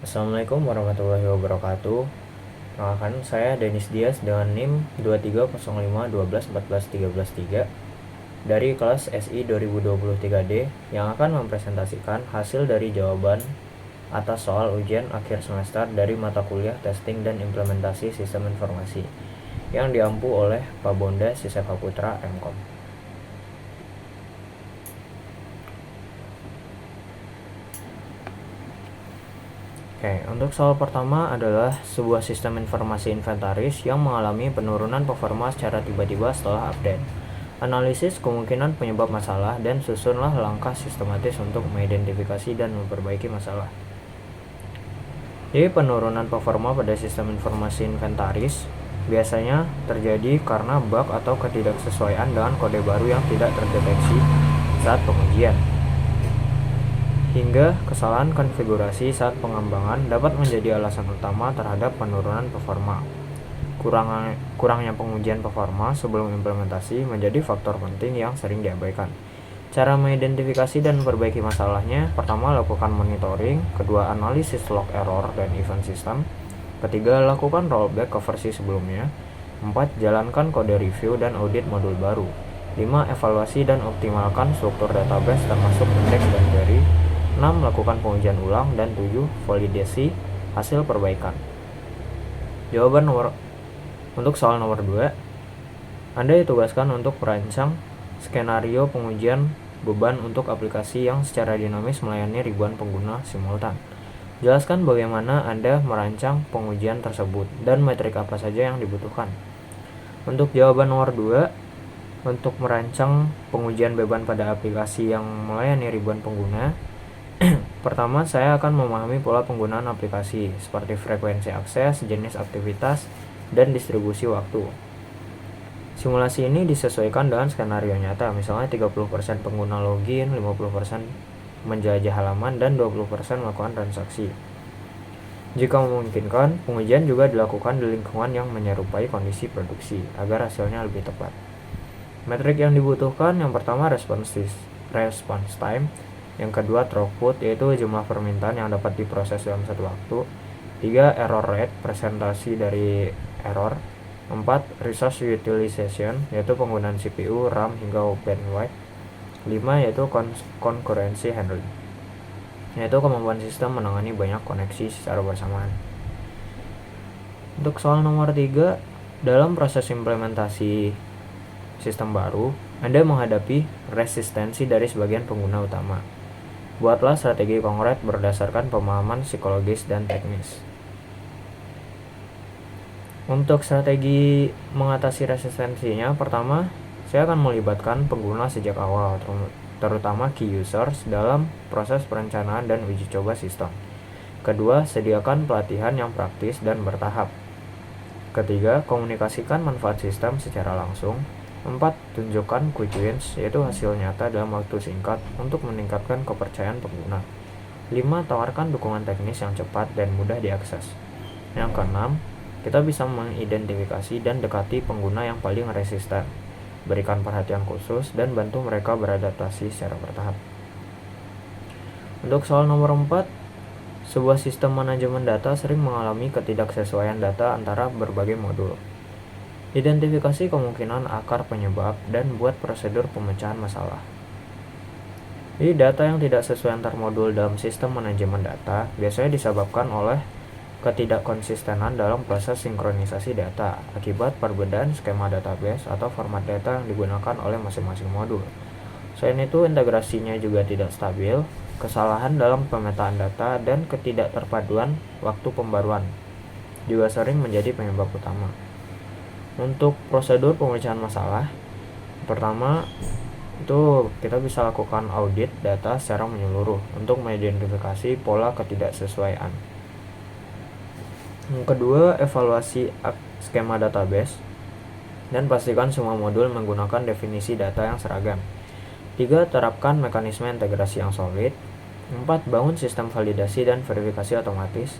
Assalamualaikum warahmatullahi wabarakatuh. Perkenalkan, saya Denis Dias dengan NIM 2305121413 dari kelas SI 2023D yang akan mempresentasikan hasil dari jawaban atas soal ujian akhir semester dari mata kuliah Testing dan Implementasi Sistem Informasi yang diampu oleh Pak Bonda Siseka Putra MKOM. Oke, untuk soal pertama adalah sebuah sistem informasi inventaris yang mengalami penurunan performa secara tiba-tiba setelah update. Analisis kemungkinan penyebab masalah dan susunlah langkah sistematis untuk mengidentifikasi dan memperbaiki masalah. Jadi penurunan performa pada sistem informasi inventaris biasanya terjadi karena bug atau ketidaksesuaian dengan kode baru yang tidak terdeteksi saat pengujian. Hingga kesalahan konfigurasi saat pengembangan dapat menjadi alasan utama terhadap penurunan performa. Kurangnya pengujian performa sebelum implementasi menjadi faktor penting yang sering diabaikan. Cara mengidentifikasi dan memperbaiki masalahnya: pertama, lakukan monitoring; kedua, analisis log error dan event system; ketiga, lakukan rollback ke versi sebelumnya; 4, jalankan kode review dan audit modul baru; 5, evaluasi dan optimalkan struktur database termasuk indeks dan query; 6, lakukan pengujian ulang; dan 7, validasi hasil perbaikan. Jawaban untuk soal nomor 2, Anda ditugaskan untuk merancang skenario pengujian beban untuk aplikasi yang secara dinamis melayani ribuan pengguna simultan. Jelaskan bagaimana Anda merancang pengujian tersebut dan metrik apa saja yang dibutuhkan. Untuk jawaban nomor 2, untuk merancang pengujian beban pada aplikasi yang melayani ribuan pengguna, pertama, saya akan memahami pola penggunaan aplikasi seperti frekuensi akses, jenis aktivitas, dan distribusi waktu. Simulasi ini disesuaikan dengan skenario nyata, misalnya 30% pengguna login, 50% menjelajah halaman, dan 20% melakukan transaksi. Jika memungkinkan, pengujian juga dilakukan di lingkungan yang menyerupai kondisi produksi agar hasilnya lebih tepat. Metrik yang dibutuhkan: yang pertama, response time; yang kedua, throughput, yaitu jumlah permintaan yang dapat diproses dalam satu waktu; 3, error rate, presentasi dari error; 4, resource utilization, yaitu penggunaan CPU, RAM, hingga bandwidth; 5, yaitu concurrency handling, yaitu kemampuan sistem menangani banyak koneksi secara bersamaan. Untuk soal nomor 3, dalam proses implementasi sistem baru, Anda menghadapi resistensi dari sebagian pengguna utama. Buatlah strategi konkret berdasarkan pemahaman psikologis dan teknis. Untuk strategi mengatasi resistensinya, pertama, saya akan melibatkan pengguna sejak awal, terutama key users, dalam proses perencanaan dan uji coba sistem. Kedua, sediakan pelatihan yang praktis dan bertahap. Ketiga, komunikasikan manfaat sistem secara langsung. 4, tunjukkan quick wins, yaitu hasil nyata dalam waktu singkat untuk meningkatkan kepercayaan pengguna. 5, tawarkan dukungan teknis yang cepat dan mudah diakses. Yang keenam, kita bisa mengidentifikasi dan dekati pengguna yang paling resisten, berikan perhatian khusus, dan bantu mereka beradaptasi secara bertahap. Untuk soal nomor 4, sebuah sistem manajemen data sering mengalami ketidaksesuaian data antara berbagai modul. Identifikasi kemungkinan akar penyebab dan buat prosedur pemecahan masalah. Jadi data yang tidak sesuai antar modul dalam sistem manajemen data biasanya disebabkan oleh ketidakkonsistenan dalam proses sinkronisasi data akibat perbedaan skema database atau format data yang digunakan oleh masing-masing modul. Selain itu, integrasinya juga tidak stabil, kesalahan dalam pemetaan data, dan ketidakterpaduan waktu pembaruan juga sering menjadi penyebab utama. Untuk prosedur pemecahan masalah, pertama itu kita bisa lakukan audit data secara menyeluruh untuk mengidentifikasi pola ketidaksesuaian. Yang kedua, evaluasi skema database dan pastikan semua modul menggunakan definisi data yang seragam. 3, terapkan mekanisme integrasi yang solid. 4, bangun sistem validasi dan verifikasi otomatis.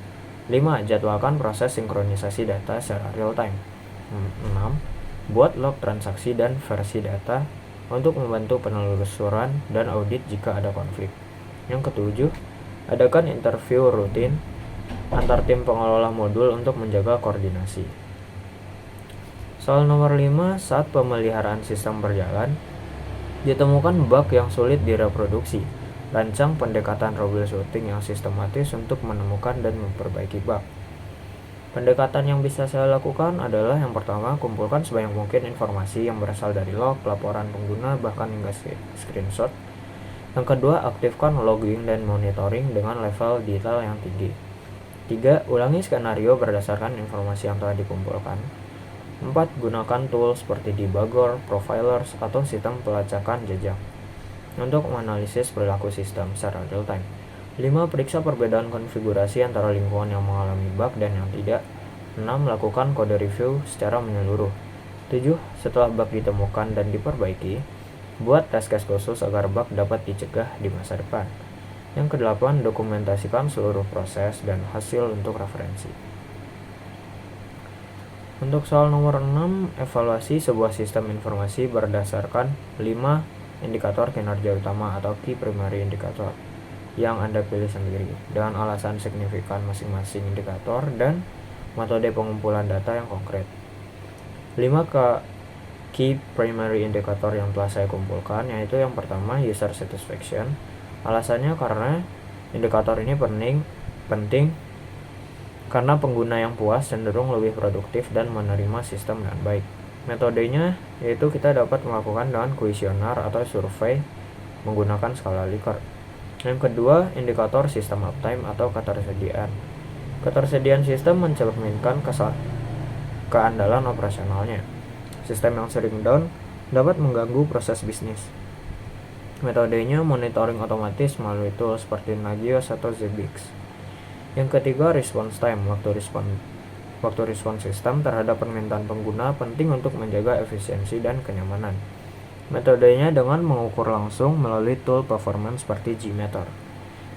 5, jadwalkan proses sinkronisasi data secara real time. 6, buat log transaksi dan versi data untuk membantu penelusuran dan audit jika ada konflik. Yang ketujuh, adakan interview rutin antar tim pengelola modul untuk menjaga koordinasi. Soal nomor 5, saat pemeliharaan sistem berjalan, ditemukan bug yang sulit direproduksi. Rancang pendekatan troubleshooting yang sistematis untuk menemukan dan memperbaiki bug. Pendekatan yang bisa saya lakukan adalah yang pertama, kumpulkan sebanyak mungkin informasi yang berasal dari log, laporan pengguna, bahkan hingga screenshot. Yang kedua, aktifkan logging dan monitoring dengan level detail yang tinggi. 3. Ulangi skenario berdasarkan informasi yang telah dikumpulkan. 4. Gunakan tools seperti debugger, profilers, atau sistem pelacakan jejak untuk menganalisis perilaku sistem secara real time. 5. Periksa perbedaan konfigurasi antara lingkungan yang mengalami bug dan yang tidak. 6. Lakukan kode review secara menyeluruh. 7. Setelah bug ditemukan dan diperbaiki, buat test case khusus agar bug dapat dicegah di masa depan. Yang ke-8, dokumentasikan seluruh proses dan hasil untuk referensi. Untuk soal nomor 6, evaluasi sebuah sistem informasi berdasarkan 5 indikator kinerja utama atau key primary indicator yang Anda pilih sendiri dengan alasan signifikan masing-masing indikator dan metode pengumpulan data yang konkret. 5 key primary indicator yang telah saya kumpulkan, yaitu yang pertama user satisfaction. Alasannya karena indikator ini penting karena pengguna yang puas cenderung lebih produktif dan menerima sistem dengan baik. Metodenya yaitu kita dapat melakukan dengan kuesioner atau survei menggunakan skala Likert. Yang kedua, indikator sistem uptime atau ketersediaan. Ketersediaan sistem mencerminkan keandalan operasionalnya. Sistem yang sering down dapat mengganggu proses bisnis. Metodenya monitoring otomatis melalui tools seperti Nagios atau Zabbix. Yang ketiga, response time. Waktu respon sistem terhadap permintaan pengguna penting untuk menjaga efisiensi dan kenyamanan. Metodenya dengan mengukur langsung melalui tool performance seperti Gmeter.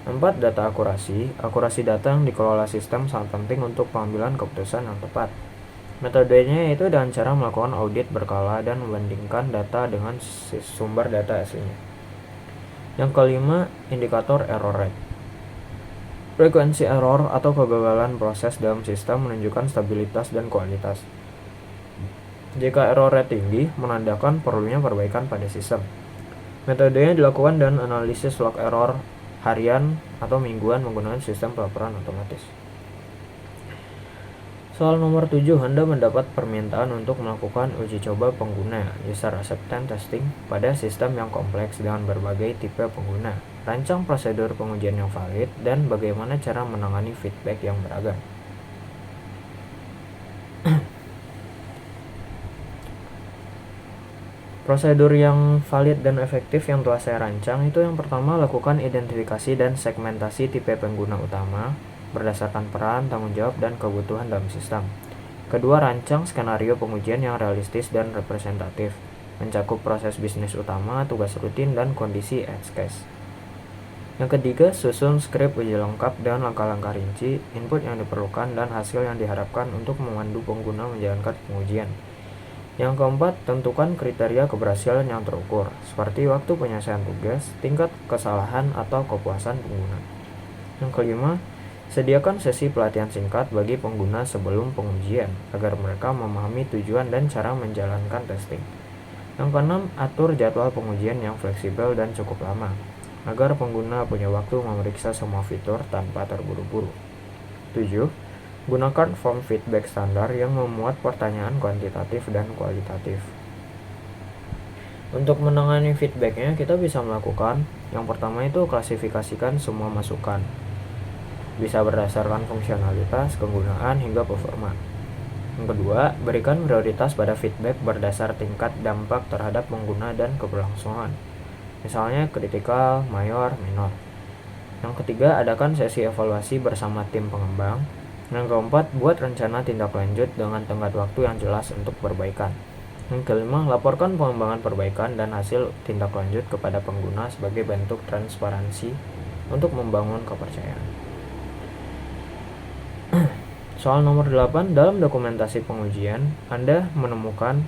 4. Data akurasi. Akurasi data yang dikelola sistem sangat penting untuk pengambilan keputusan yang tepat. Metodenya yaitu dengan cara melakukan audit berkala dan membandingkan data dengan sumber data aslinya. Yang kelima, indikator error rate. Frekuensi error atau kegagalan proses dalam sistem menunjukkan stabilitas dan kualitas. Jika error rate tinggi, menandakan perlunya perbaikan pada sistem. Metodenya dilakukan dengan analisis log error harian atau mingguan menggunakan sistem pelaporan otomatis. Soal nomor 7, Anda mendapat permintaan untuk melakukan uji coba pengguna user acceptance testing pada sistem yang kompleks dengan berbagai tipe pengguna. Rancang prosedur pengujian yang valid dan bagaimana cara menangani feedback yang beragam. Prosedur yang valid dan efektif yang telah saya rancang itu yang pertama, lakukan identifikasi dan segmentasi tipe pengguna utama berdasarkan peran, tanggung jawab, dan kebutuhan dalam sistem. Kedua, rancang skenario pengujian yang realistis dan representatif, mencakup proses bisnis utama, tugas rutin, dan kondisi edge case. Yang ketiga, susun skrip uji lengkap dan langkah-langkah rinci, input yang diperlukan, dan hasil yang diharapkan untuk memandu pengguna menjalankan pengujian. Yang keempat, tentukan kriteria keberhasilan yang terukur, seperti waktu penyelesaian tugas, tingkat kesalahan, atau kepuasan pengguna. Yang kelima, sediakan sesi pelatihan singkat bagi pengguna sebelum pengujian, agar mereka memahami tujuan dan cara menjalankan testing. Yang keenam, atur jadwal pengujian yang fleksibel dan cukup lama, agar pengguna punya waktu memeriksa semua fitur tanpa terburu-buru. 7. Gunakan form feedback standar yang memuat pertanyaan kuantitatif dan kualitatif. Untuk menangani feedbacknya, kita bisa melakukan yang pertama itu klasifikasikan semua masukan. Bisa berdasarkan fungsionalitas, kegunaan, hingga performa. Yang kedua, berikan prioritas pada feedback berdasar tingkat dampak terhadap pengguna dan keberlangsungan. Misalnya kritikal, mayor, minor. Yang ketiga, adakan sesi evaluasi bersama tim pengembang. Yang keempat, buat rencana tindak lanjut dengan tenggat waktu yang jelas untuk perbaikan. Yang kelima, laporkan pengembangan perbaikan dan hasil tindak lanjut kepada pengguna sebagai bentuk transparansi untuk membangun kepercayaan. Soal nomor 8, dalam dokumentasi pengujian, Anda menemukan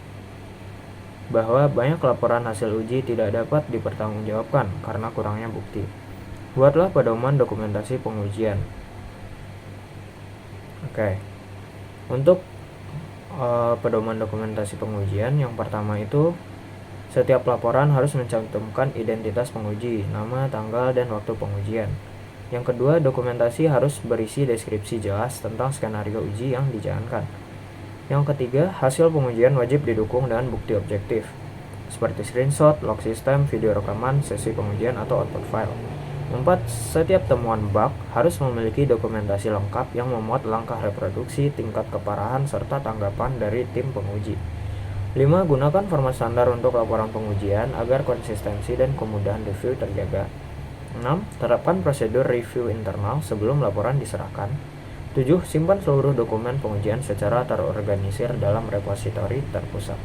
bahwa banyak laporan hasil uji tidak dapat dipertanggungjawabkan karena kurangnya bukti. Buatlah pedoman dokumentasi pengujian. Oke. Untuk pedoman dokumentasi pengujian, yang pertama itu setiap laporan harus mencantumkan identitas penguji, nama, tanggal, dan waktu pengujian. Yang kedua, dokumentasi harus berisi deskripsi jelas tentang skenario uji yang dijalankan. Yang ketiga, hasil pengujian wajib didukung dengan bukti objektif, seperti screenshot, log sistem, video rekaman, sesi pengujian, atau output file. 4. Setiap temuan bug harus memiliki dokumentasi lengkap yang memuat langkah reproduksi, tingkat keparahan, serta tanggapan dari tim penguji. 5. Gunakan format standar untuk laporan pengujian agar konsistensi dan kemudahan review terjaga. 6. Terapkan prosedur review internal sebelum laporan diserahkan. 7. Simpan seluruh dokumen pengujian secara terorganisir dalam repositori terpusat.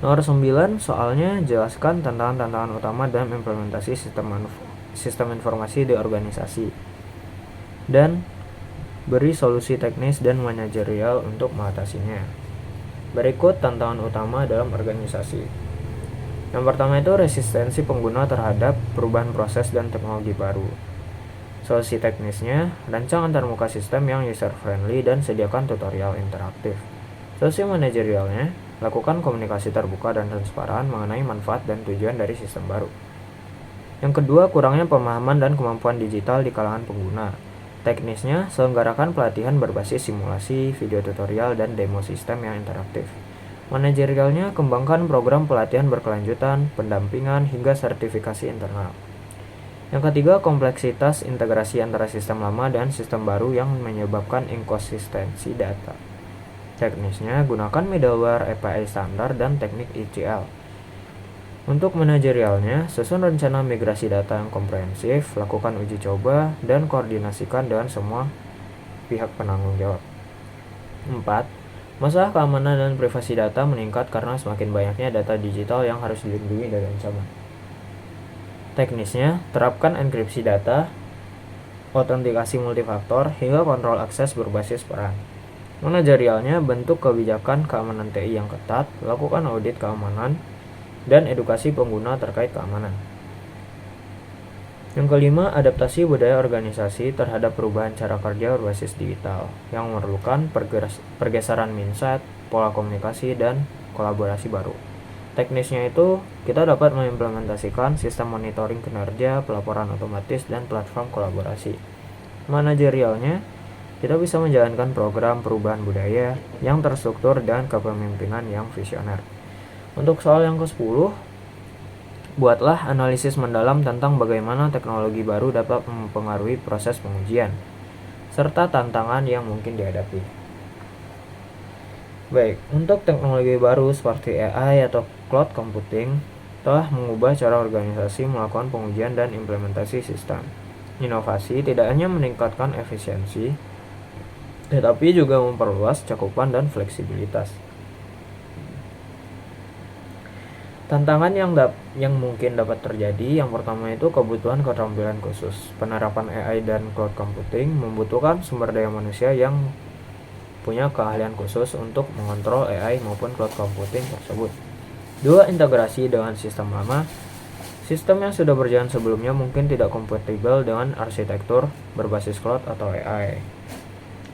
Nomor 9, soalnya jelaskan tantangan-tantangan utama dalam implementasi sistem informasi di organisasi dan beri solusi teknis dan manajerial untuk mengatasinya. Berikut tantangan utama dalam organisasi. Yang pertama itu resistensi pengguna terhadap perubahan proses dan teknologi baru. Solusi teknisnya, rancang antarmuka sistem yang user-friendly dan sediakan tutorial interaktif. Solusi manajerialnya, lakukan komunikasi terbuka dan transparan mengenai manfaat dan tujuan dari sistem baru. Yang kedua, kurangnya pemahaman dan kemampuan digital di kalangan pengguna. Teknisnya, selenggarakan pelatihan berbasis simulasi, video tutorial, dan demo sistem yang interaktif. Manajerialnya, kembangkan program pelatihan berkelanjutan, pendampingan, hingga sertifikasi internal. Yang ketiga, kompleksitas integrasi antara sistem lama dan sistem baru yang menyebabkan inkonsistensi data. Teknisnya, gunakan middleware API standar dan teknik ETL. Untuk manajerialnya, susun rencana migrasi data yang komprehensif, lakukan uji coba, dan koordinasikan dengan semua pihak penanggung jawab. 4. Masalah keamanan dan privasi data meningkat karena semakin banyaknya data digital yang harus dilindungi dari ancaman. Teknisnya, terapkan enkripsi data, autentikasi multifaktor, hingga kontrol akses berbasis peran. Manajerialnya, bentuk kebijakan keamanan TI yang ketat, lakukan audit keamanan, dan edukasi pengguna terkait keamanan. Yang kelima, adaptasi budaya organisasi terhadap perubahan cara kerja berbasis digital, yang memerlukan pergeseran mindset, pola komunikasi, dan kolaborasi baru. Teknisnya itu, kita dapat mengimplementasikan sistem monitoring kinerja, pelaporan otomatis, dan platform kolaborasi. Manajerialnya, kita bisa menjalankan program perubahan budaya yang terstruktur dan kepemimpinan yang visioner. Untuk soal yang ke-10, buatlah analisis mendalam tentang bagaimana teknologi baru dapat mempengaruhi proses pengujian, serta tantangan yang mungkin dihadapi. Baik, untuk teknologi baru seperti AI atau cloud computing telah mengubah cara organisasi melakukan pengujian dan implementasi sistem. Inovasi tidak hanya meningkatkan efisiensi, tetapi juga memperluas cakupan dan fleksibilitas. Tantangan yang mungkin dapat terjadi, yang pertama itu kebutuhan keterampilan khusus. Penerapan AI dan cloud computing membutuhkan sumber daya manusia yang punya keahlian khusus untuk mengontrol AI maupun cloud computing tersebut. 2. Integrasi dengan sistem lama. Sistem yang sudah berjalan sebelumnya mungkin tidak kompatibel dengan arsitektur berbasis cloud atau AI.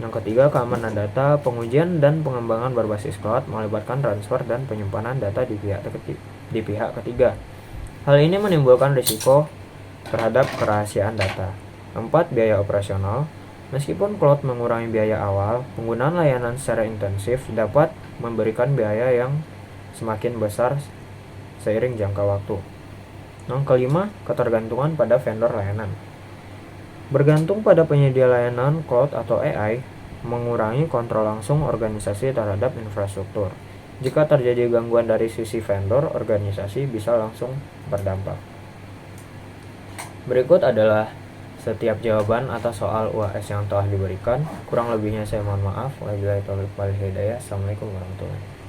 Yang ketiga, keamanan data. Pengujian dan pengembangan berbasis cloud melibatkan transfer dan penyimpanan data di pihak ketiga. Hal ini menimbulkan risiko terhadap kerahasiaan data. 4. Biaya operasional. Meskipun cloud mengurangi biaya awal, penggunaan layanan secara intensif dapat memberikan biaya yang semakin besar seiring jangka waktu. Yang kelima, ketergantungan pada vendor layanan. Bergantung pada penyedia layanan cloud atau AI, mengurangi kontrol langsung organisasi terhadap infrastruktur. Jika terjadi gangguan dari sisi vendor, organisasi bisa langsung berdampak. Berikut adalah setiap jawaban atas soal UAS yang telah diberikan. Kurang lebihnya saya mohon maaf. Wabillahi taufiq wal hidayah. Assalamualaikum warahmatullahi wabarakatuh.